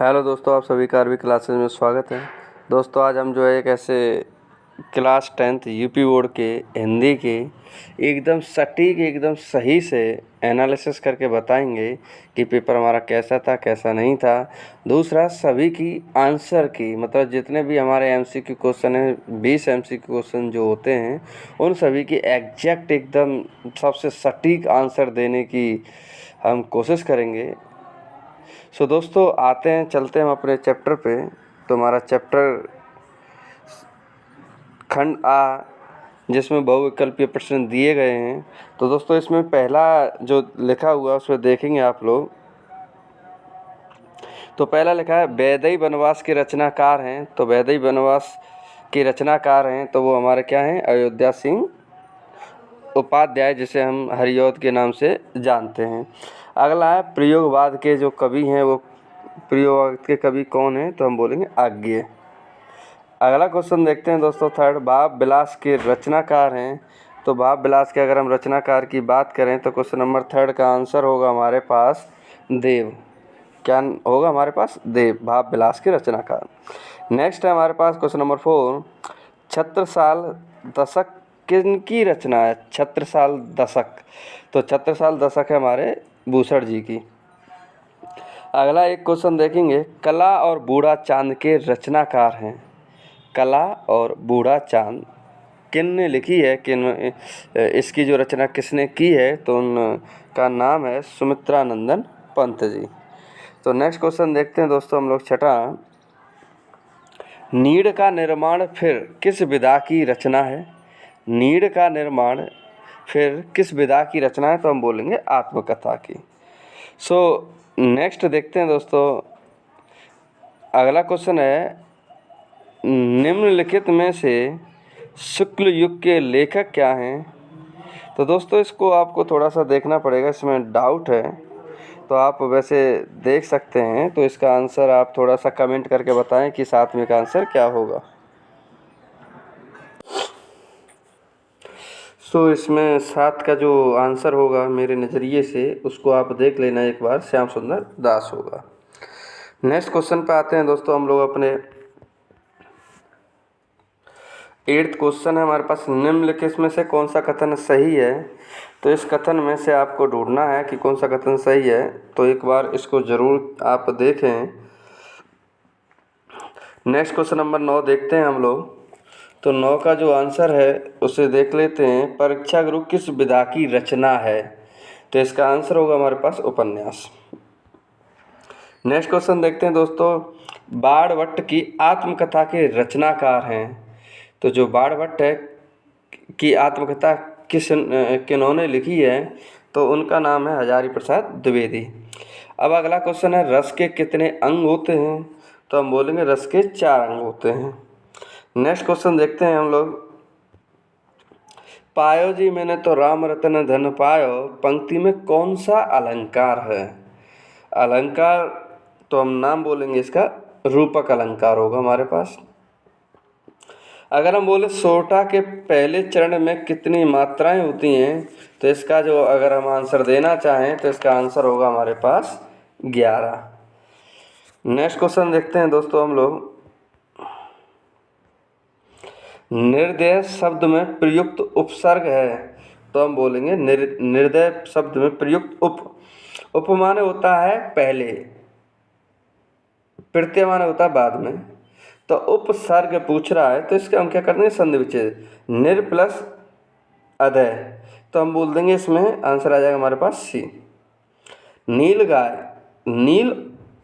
Hello दोस्तों, आप सभी का आरवी क्लासेस में स्वागत है। दोस्तों आज हम जो है एक ऐसे क्लास 10th यूपी बोर्ड के हिंदी के एकदम सटीक एकदम सही से एनालिसिस करके बताएंगे कि पेपर हमारा कैसा था कैसा नहीं था। दूसरा, सभी की आंसर की मतलब जितने भी हमारे एमसीक्यू क्वेश्चन हैं 20 एमसीक्यू क्वेश्चन जो होते हैं उन सभी की एग्जैक्ट एकदम सबसे सटीक आंसर देने की हम कोशिश करेंगे। सो दोस्तों आते हैं, चलते हैं हम अपने चैप्टर पे। तो हमारा चैप्टर खंड आ, जिसमें बहुविकल्पीय प्रश्न दिए गए हैं। तो दोस्तों इसमें पहला जो लिखा हुआ उसमें देखेंगे आप लोग। तो पहला लिखा है वैदेही वनवास के रचनाकार हैं। तो वैदेही वनवास के रचनाकार हैं तो वो हमारे क्या हैं, अयोध्या सिंह उपाध्याय, जिसे हम हरिऔध के नाम से जानते हैं। अगला है प्रयोगवाद के जो कवि हैं, वो प्रयोगवाद के कवि कौन हैं, तो हम बोलेंगे आज्ञे। अगला क्वेश्चन देखते हैं दोस्तों, थर्ड, भाव विलास के रचनाकार हैं। तो भाव विलास के अगर हम रचनाकार की बात करें तो क्वेश्चन नंबर थर्ड का आंसर होगा हमारे पास देव। क्या होगा हमारे पास? देव, भाव विलास के रचनाकार। नेक्स्ट है हमारे पास क्वेश्चन नंबर 4, छत्रसाल दशक किनकी रचना है? छत्रसाल दशक, तो छत्रसाल दशक है हमारे भूषण जी की। अगला एक क्वेश्चन देखेंगे, कला और बूढ़ा चांद के रचनाकार हैं। कला और बूढ़ा चांद किन ने लिखी है, किन इसकी जो रचना किसने की है, तो उनका नाम है सुमित्रानंदन पंत जी। तो नेक्स्ट क्वेश्चन देखते हैं दोस्तों हम लोग, छठा, नीड़ का निर्माण फिर किस विधा की रचना है? नीड़ का निर्माण फिर किस विधा की रचना है, तो हम बोलेंगे आत्मकथा की। नेक्स्ट देखते हैं दोस्तों, अगला क्वेश्चन है, निम्नलिखित में से शुक्ल युग के लेखक क्या हैं? तो दोस्तों इसको आपको थोड़ा सा देखना पड़ेगा, इसमें डाउट है तो आप वैसे देख सकते हैं। तो इसका आंसर आप थोड़ा सा कमेंट करके बताएं कि सातवें का आंसर क्या होगा। इसमें 7 का जो आंसर होगा मेरे नज़रिए से, उसको आप देख लेना एक बार, श्याम सुंदर दास होगा। नेक्स्ट क्वेश्चन पे आते हैं दोस्तों हम लोग अपने। 8th क्वेश्चन है हमारे पास, निम्नलिखित में से कौन सा कथन सही है? तो इस कथन में से आपको ढूंढना है कि कौन सा कथन सही है। तो एक बार इसको ज़रूर आप देखें। नेक्स्ट क्वेश्चन नंबर 9 देखते हैं हम लोग। तो 9 का जो आंसर है उसे देख लेते हैं, परीक्षा गुरु किस विधा की रचना है? तो इसका आंसर होगा हमारे पास उपन्यास। नेक्स्ट क्वेश्चन देखते हैं दोस्तों, बाणभट्ट की आत्मकथा के रचनाकार हैं। तो जो बाणभट्ट है की आत्मकथा किन्होंने लिखी है, तो उनका नाम है हजारी प्रसाद द्विवेदी। अब अगला क्वेश्चन है, रस के कितने अंग होते हैं? तो हम बोलेंगे रस के 4 अंग होते हैं। नेक्स्ट क्वेश्चन देखते हैं हम लोग, पायो जी मैंने तो राम रतन धन पायो, पंक्ति में कौन सा अलंकार है? अलंकार तो हम नाम बोलेंगे इसका रूपक अलंकार होगा हमारे पास। अगर हम बोले सोरठा के पहले चरण में कितनी मात्राएं होती हैं, तो इसका जो अगर हम आंसर देना चाहें तो इसका आंसर होगा हमारे पास 11। नेक्स्ट क्वेश्चन देखते हैं दोस्तों हम लोग, निर्दय शब्द में प्रयुक्त उपसर्ग है। तो हम बोलेंगे निर्दय शब्द में प्रयुक्त उप माने होता है पहले, प्रत्यय माने होता है बाद में। तो उपसर्ग पूछ रहा है तो इसके हम क्या कर देंगे, संधि विच्छेद, निर प्लस अदय। तो हम बोल देंगे इसमें आंसर आ जाएगा हमारे पास सी। नील गाय, नील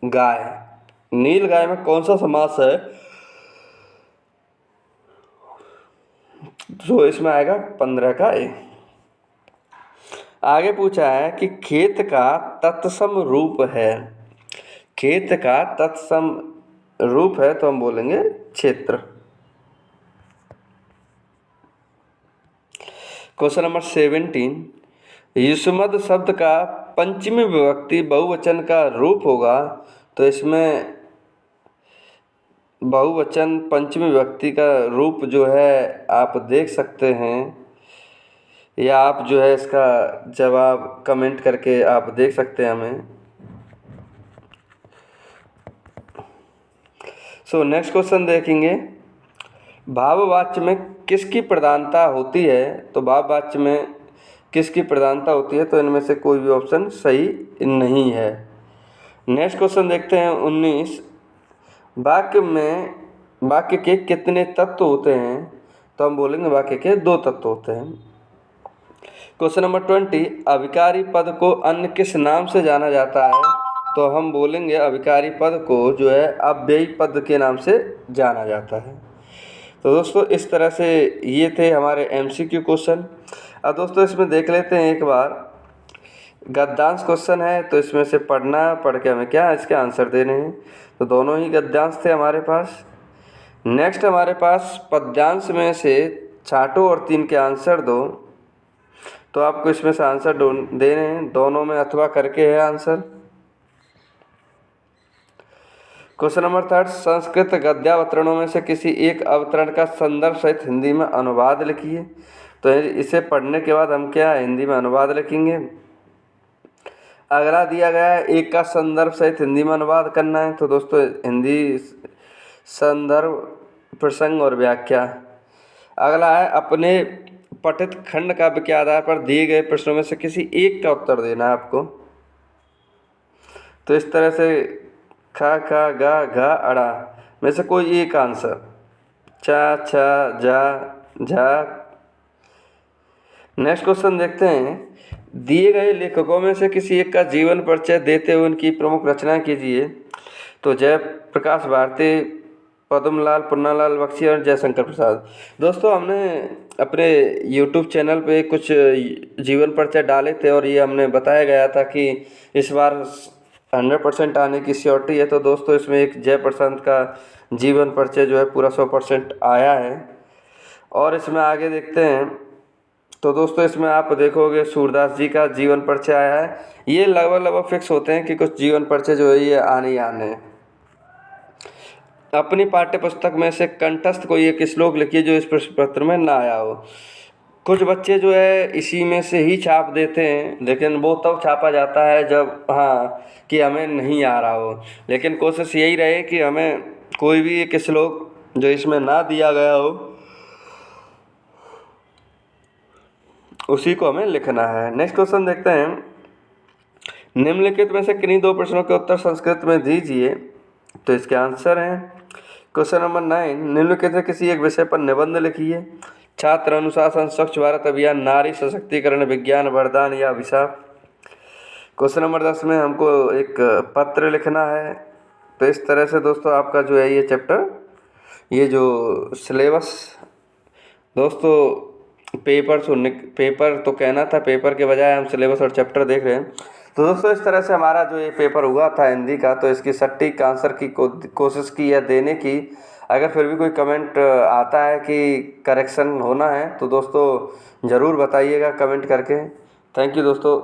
गाय, नील गाय में कौन सा समास है? तो इसमें आएगा 15 का ए। आगे पूछा है कि खेत का तत्सम रूप है। खेत का तत्सम रूप है तो हम बोलेंगे क्षेत्र। क्वेश्चन नंबर 17, युष्मद शब्द का पंचमी विभक्ति बहुवचन का रूप होगा। तो इसमें बहुवचन पंचमी विभक्ति का रूप जो है आप देख सकते हैं, या आप जो है इसका जवाब कमेंट करके आप देख सकते हैं हमें। सो नेक्स्ट क्वेश्चन देखेंगे, भाववाच्य में किसकी प्रधानता होती है? तो भाववाच्य में किसकी प्रधानता होती है? तो इनमें से कोई भी ऑप्शन सही नहीं है। नेक्स्ट क्वेश्चन देखते हैं 19, वाक्य के कितने तत्व होते हैं? तो हम बोलेंगे वाक्य के 2 तत्व होते हैं। क्वेश्चन नंबर 20, अभिकारी पद को अन्य किस नाम से जाना जाता है? तो हम बोलेंगे अभिकारी पद को जो है अव्ययी पद के नाम से जाना जाता है। तो दोस्तों इस तरह से ये थे हमारे MCQ क्वेश्चन। अब दोस्तों इसमें देख लेते हैं एक बार, गद्यांश क्वेश्चन है तो इसमें से पढ़ के हमें क्या इसके आंसर देने हैं। तो दोनों ही गद्यांश थे हमारे पास। नेक्स्ट हमारे पास पद्यांश में से छांटो और 3 के आंसर दो। तो आपको इसमें से आंसर देने हैं, दोनों में अथवा करके है आंसर। क्वेश्चन नंबर 3, संस्कृत गद्यावतरणों में से किसी एक अवतरण का संदर्भ सहित हिंदी में अनुवाद लिखिए। तो इसे पढ़ने के बाद हम क्या हिंदी में अनुवाद लिखेंगे। अगला दिया गया है, एक का संदर्भ सहित हिंदी में अनुवाद करना है। तो दोस्तों हिंदी संदर्भ, प्रसंग और व्याख्या। अगला है, अपने पठित खंड काव्य के आधार पर दिए गए प्रश्नों में से किसी एक का उत्तर देना है आपको। तो इस तरह से खा खा गा घा अड़ा में से कोई एक आंसर, चा छा जा झा। नेक्स्ट क्वेश्चन देखते हैं, दिए गए लेखकों में से किसी एक का जीवन परिचय देते हुए उनकी प्रमुख रचना कीजिए। तो जयप्रकाश भारती, पद्मलाल, पुन्नालाल बख्शी और जयशंकर प्रसाद। दोस्तों हमने अपने YouTube चैनल पे कुछ जीवन परिचय डाले थे और ये हमने बताया गया था कि इस बार 100% आने की श्योरिटी है। तो दोस्तों इसमें एक जयप्रकाश का जीवन परिचय जो है पूरा 100% आया है। और इसमें आगे देखते हैं, तो दोस्तों इसमें आप देखोगे सूरदास जी का जीवन परिचय आया है। ये लगभग फिक्स होते हैं कि कुछ जीवन परिचय जो है ये आने ही आने हैं। अपनी पाठ्य पुस्तक में से कंठस्थ कोई एक श्लोक लिखिए जो इस प्रश्न पत्र में ना आया हो। कुछ बच्चे जो है इसी में से ही छाप देते हैं, लेकिन वो तब छापा जाता है जब कि हमें नहीं आ रहा हो। लेकिन कोशिश यही रहे कि हमें कोई भी एक श्लोक जो इसमें ना दिया गया हो उसी को हमें लिखना है। नेक्स्ट क्वेश्चन देखते हैं, निम्नलिखित में से किन्हीं 2 प्रश्नों के उत्तर संस्कृत में दीजिए। तो इसके आंसर हैं, क्वेश्चन नंबर 9, निम्नलिखित से किसी एक विषय पर निबंध लिखिए। छात्र अनुशासन, स्वच्छ भारत अभियान, नारी सशक्तिकरण, विज्ञान वरदान या अभिशाप। क्वेश्चन नंबर 10 में हमको एक पत्र लिखना है। तो इस तरह से दोस्तों आपका जो है ये चैप्टर, ये जो सिलेबस, दोस्तों पेपर तो कहना था, पेपर के बजाय हम सिलेबस और चैप्टर देख रहे हैं। तो दोस्तों इस तरह से हमारा जो ये पेपर हुआ था हिंदी का, तो इसकी सटीक आंसर की कोशिश की है देने की। अगर फिर भी कोई कमेंट आता है कि करेक्शन होना है तो दोस्तों ज़रूर बताइएगा कमेंट करके। थैंक यू दोस्तों।